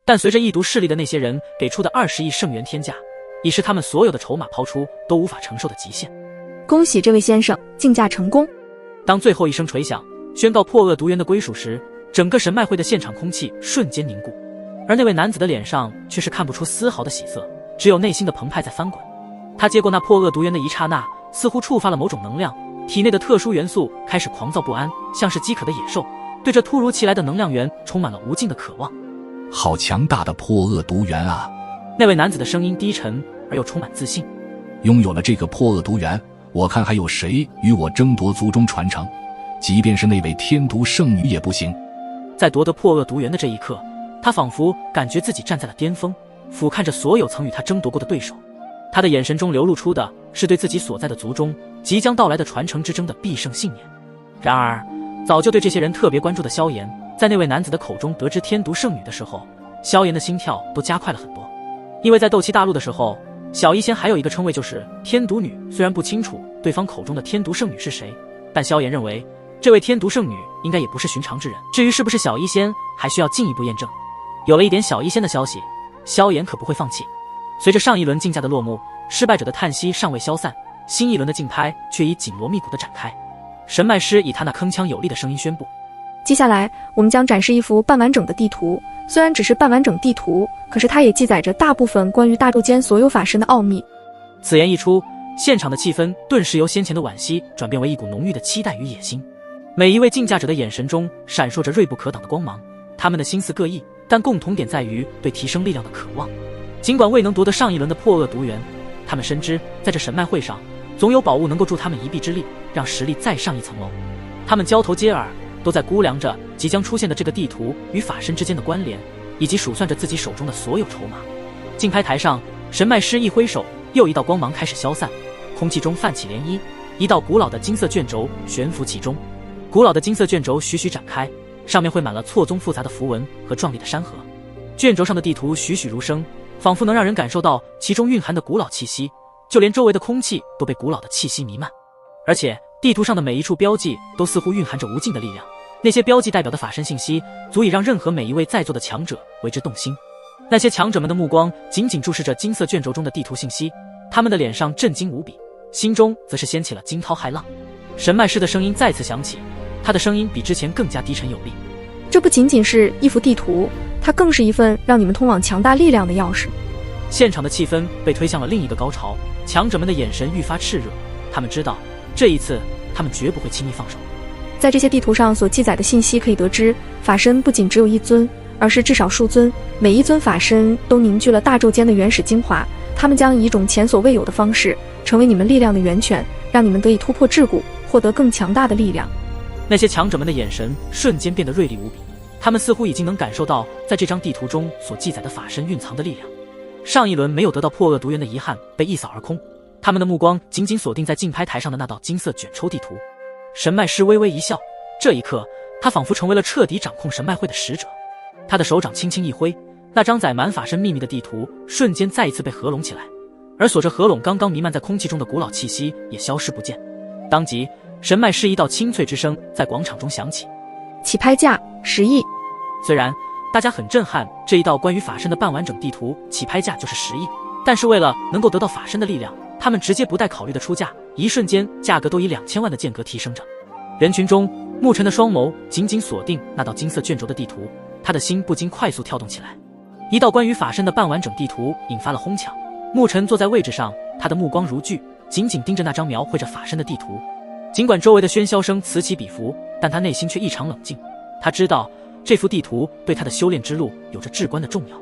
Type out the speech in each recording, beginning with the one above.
但随着异族势力的那些人给出的20亿圣元天价，已是他们所有的筹码抛出都无法承受的极限。恭喜这位先生，竞价成功。当最后一声锤响，宣告破恶毒猿的归属时，整个神脉会的现场空气瞬间凝固，而那位男子的脸上却是看不出丝毫的喜色，只有内心的澎湃在翻滚。他接过那破恶毒猿的一刹那，似乎触发了某种能量，体内的特殊元素开始狂躁不安，像是饥渴的野兽，对这突如其来的能量源充满了无尽的渴望。好强大的破恶毒猿啊！那位男子的声音低沉而又充满自信。拥有了这个破恶毒猿，我看还有谁与我争夺族中传承？即便是那位天毒圣女也不行。在夺得破恶毒猿的这一刻，他仿佛感觉自己站在了巅峰，俯瞰着所有曾与他争夺过的对手。他的眼神中流露出的是对自己所在的族中即将到来的传承之争的必胜信念。然而，早就对这些人特别关注的萧炎，在那位男子的口中得知天毒圣女的时候，萧炎的心跳都加快了很多。因为在斗气大陆的时候，小医仙还有一个称谓就是天毒女，虽然不清楚对方口中的天毒圣女是谁，但萧炎认为这位天毒圣女应该也不是寻常之人。至于是不是小医仙，还需要进一步验证。有了一点小医仙的消息，萧炎可不会放弃。随着上一轮竞价的落幕，失败者的叹息尚未消散，新一轮的竞拍却已紧锣密鼓地展开。神脉师以他那铿锵有力的声音宣布，接下来我们将展示一幅半完整的地图，虽然只是半完整地图，可是它也记载着大部分关于大宙间所有法身的奥秘。此言一出，现场的气氛顿时由先前的惋惜转变为一股浓郁的期待与野心。每一位竞价者的眼神中闪烁着锐不可挡的光芒，他们的心思各异，但共同点在于对提升力量的渴望。尽管未能夺得上一轮的破恶毒猿，他们深知在这神脉会上总有宝物能够助他们一臂之力，让实力再上一层楼。他们交头接耳，都在估量着即将出现的这个地图与法身之间的关联，以及数算着自己手中的所有筹码。竞拍台上，神脉师一挥手，又一道光芒开始消散，空气中泛起涟漪，一道古老的金色卷轴悬浮其中。古老的金色卷轴徐徐展开，上面绘满了错综复杂的符文和壮丽的山河。卷轴上的地图栩栩如生，仿佛能让人感受到其中蕴含的古老气息，就连周围的空气都被古老的气息弥漫。而且地图上的每一处标记都似乎蕴含着无尽的力量，那些标记代表的法身信息足以让任何每一位在座的强者为之动心。那些强者们的目光紧紧注视着金色卷轴中的地图信息，他们的脸上震惊无比，心中则是掀起了惊涛骇浪。神脉师的声音再次响起，他的声音比之前更加低沉有力。这不仅仅是一幅地图，它更是一份让你们通往强大力量的钥匙。现场的气氛被推向了另一个高潮，强者们的眼神愈发炽热，他们知道这一次他们绝不会轻易放手。在这些地图上所记载的信息可以得知，法身不仅只有一尊，而是至少数尊，每一尊法身都凝聚了大宙间的原始精华，他们将以一种前所未有的方式成为你们力量的源泉，让你们得以突破桎梏，获得更强大的力量。那些强者们的眼神瞬间变得锐利无比，他们似乎已经能感受到在这张地图中所记载的法身蕴藏的力量。上一轮没有得到破恶毒猿的遗憾被一扫而空，他们的目光紧紧锁定在竞拍台上的那道金色卷抽地图。神脉师微微一笑，这一刻他仿佛成为了彻底掌控神脉会的使者。他的手掌轻轻一挥，那张载满法身秘密的地图瞬间再一次被合拢起来，而锁着合拢刚刚弥漫在空气中的古老气息也消失不见。当即神脉师一道清脆之声在广场中响起，起拍价10亿。虽然大家很震撼这一道关于法身的半完整地图起拍价就是10亿，但是为了能够得到法身的力量，他们直接不带考虑的出价，一瞬间价格都以2000万的间隔提升着。人群中，牧尘的双眸紧紧锁定那道金色卷轴的地图，他的心不禁快速跳动起来。一道关于法身的半完整地图引发了哄抢，牧尘坐在位置上，他的目光如炬，紧紧盯着那张描绘着法身的地图。尽管周围的喧嚣声此起彼伏，但他内心却异常冷静。他知道这幅地图对他的修炼之路有着至关的重要。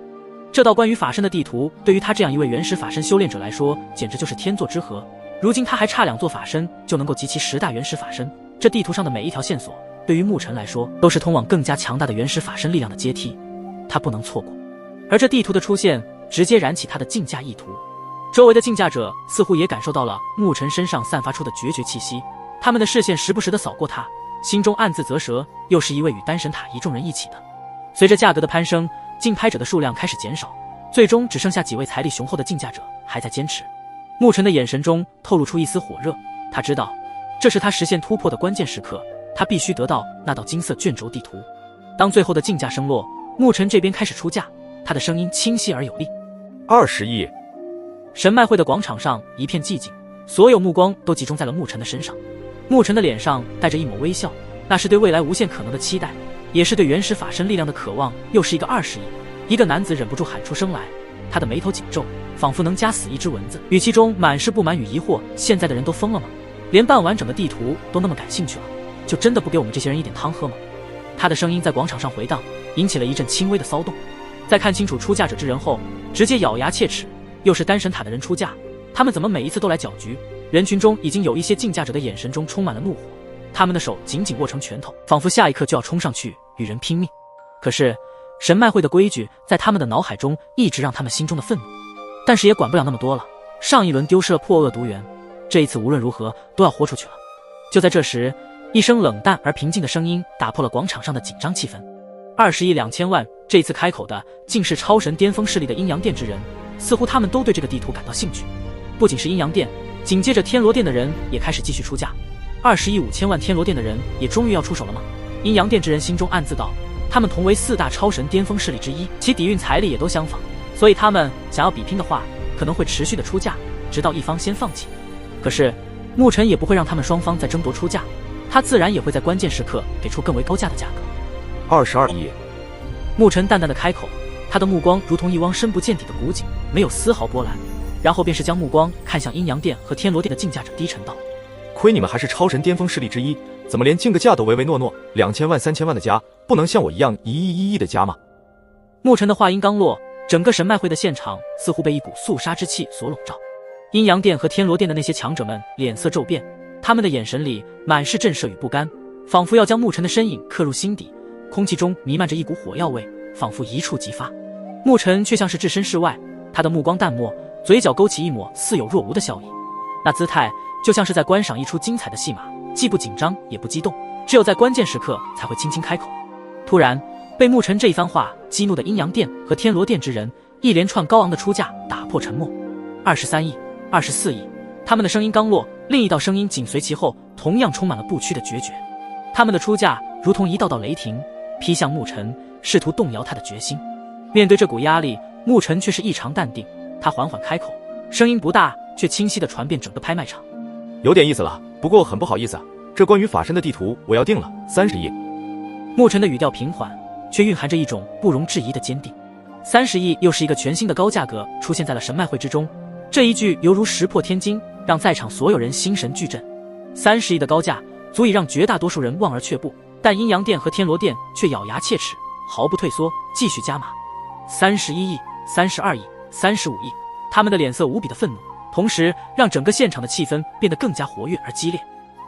这道关于法身的地图对于他这样一位原始法身修炼者来说，简直就是天作之合。如今他还差2座法身就能够集齐10大原始法身，这地图上的每一条线索对于牧尘来说都是通往更加强大的原始法身力量的阶梯，他不能错过。而这地图的出现直接燃起他的竞价意图，周围的竞价者似乎也感受到了牧尘身上散发出的决绝气息，他们的视线时不时地扫过他，心中暗自啧舌，又是一位与丹神塔一众人一起的。随着价格的攀升，竞拍者的数量开始减少，最终只剩下几位财力雄厚的竞价者还在坚持。牧尘的眼神中透露出一丝火热，他知道这是他实现突破的关键时刻，他必须得到那道金色卷轴地图。当最后的竞价声落，牧尘这边开始出价，他的声音清晰而有力。20亿！神脉会的广场上一片寂静，所有目光都集中在了牧尘的身上。牧尘的脸上带着一抹微笑，那是对未来无限可能的期待，也是对原始法身力量的渴望。又是一个20亿！一个男子忍不住喊出声来，他的眉头紧皱，仿佛能夹死一只蚊子，语气中满是不满与疑惑。现在的人都疯了吗？连半完整的地图都那么感兴趣了，就真的不给我们这些人一点汤喝吗？他的声音在广场上回荡，引起了一阵轻微的骚动。在看清楚出价者之人后，直接咬牙切齿，又是丹神塔的人出价，他们怎么每一次都来搅局？人群中已经有一些竞价者的眼神中充满了怒火，他们的手紧紧握成拳头，仿佛下一刻就要冲上去与人拼命。可是神脉会的规矩在他们的脑海中一直让他们心中的愤怒，但是也管不了那么多了。上一轮丢失了破恶毒源，这一次无论如何都要豁出去了。就在这时，一声冷淡而平静的声音打破了广场上的紧张气氛。20亿2千万，这次开口的竟是超神巅峰势力的阴阳殿之人，似乎他们都对这个地图感到兴趣。不仅是阴阳殿，紧接着天罗殿的人也开始继续出价。20亿5千万，天罗殿的人也终于要出手了吗？阴阳殿之人心中暗自道，他们同为4大超神巅峰势力之一，其底蕴财力也都相仿，所以他们想要比拼的话，可能会持续的出价，直到一方先放弃。可是牧尘也不会让他们双方再争夺出价，他自然也会在关键时刻给出更为高价的价格。22亿！牧尘淡淡的开口，他的目光如同一汪深不见底的古井，没有丝毫波澜。然后便是将目光看向阴阳殿和天罗殿的竞价者，低沉道：亏你们还是超神巅峰势力之一，怎么连竞个价都唯唯诺诺？2000万3000万的加，不能像我一样1亿1亿的加吗？牧尘的话音刚落，整个神脉会的现场似乎被一股肃杀之气所笼罩。阴阳殿和天罗殿的那些强者们脸色骤变，他们的眼神里满是震慑与不甘，仿佛要将牧尘的身影刻入心底。空气中弥漫着一股火药味，仿佛一触即发。牧尘却像是置身事外，他的目光淡漠，嘴角勾起一抹似有若无的笑意，那姿态就像是在观赏一出精彩的戏码，既不紧张也不激动，只有在关键时刻才会轻轻开口。突然被牧尘这一番话激怒的阴阳殿和天罗殿之人，一连串高昂的出价打破沉默。23亿24亿，他们的声音刚落，另一道声音紧随其后，同样充满了不屈的决绝。他们的出价如同一道道雷霆，劈向牧尘，试图动摇他的决心。面对这股压力，牧尘却是异常淡定，他缓缓开口，声音不大，却清晰地传遍整个拍卖场。有点意思了，不过很不好意思啊，这关于法身的地图我要定了，30亿。牧尘的语调平缓，却蕴含着一种不容置疑的坚定。30亿又是一个全新的高价格出现在了神脉会之中，这一句犹如石破天惊，让在场所有人心神俱震。30亿的高价足以让绝大多数人望而却步，但阴阳殿和天罗殿却咬牙切齿，毫不退缩，继续加码。31亿、32亿、35亿，他们的脸色无比的愤怒，同时让整个现场的气氛变得更加活跃而激烈。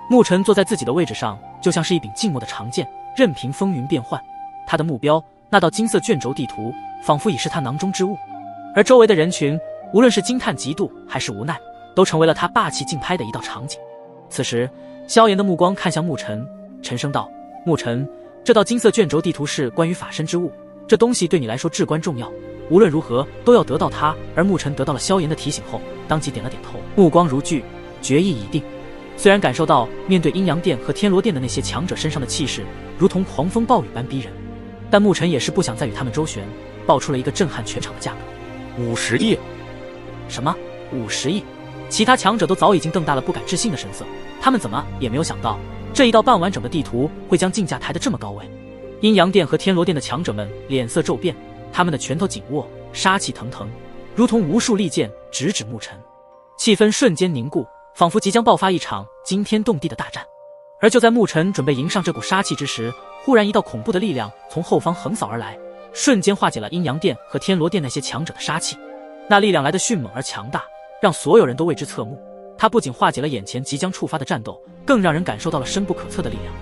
牧尘坐在自己的位置上，就像是一柄静默的长剑，任凭风云变幻。他的目标，那道金色卷轴地图，仿佛已是他囊中之物。而周围的人群，无论是惊叹嫉妒还是无奈，都成为了他霸气竞拍的一道场景。此时萧炎的目光看向牧尘，沉声道：牧尘，这道金色卷轴地图是关于法身之物，这东西对你来说至关重要，无论如何都要得到它。而牧尘得到了萧炎的提醒后，当即点了点头，目光如炬，决意已定。虽然感受到面对阴阳殿和天罗殿的那些强者身上的气势如同狂风暴雨般逼人，但牧尘也是不想再与他们周旋，报出了一个震撼全场的价格：50亿。什么？50亿？其他强者都早已经瞪大了不敢置信的神色，他们怎么也没有想到，这一道半完整的地图会将竞价抬得这么高位。阴阳殿和天罗殿的强者们脸色骤变，他们的拳头紧握，杀气腾腾，如同无数利剑直指牧尘。气氛瞬间凝固，仿佛即将爆发一场惊天动地的大战。而就在牧尘准备迎上这股杀气之时，忽然一道恐怖的力量从后方横扫而来，瞬间化解了阴阳殿和天罗殿那些强者的杀气。那力量来得迅猛而强大，让所有人都为之侧目。它不仅化解了眼前即将触发的战斗，更让人感受到了深不可测的力量。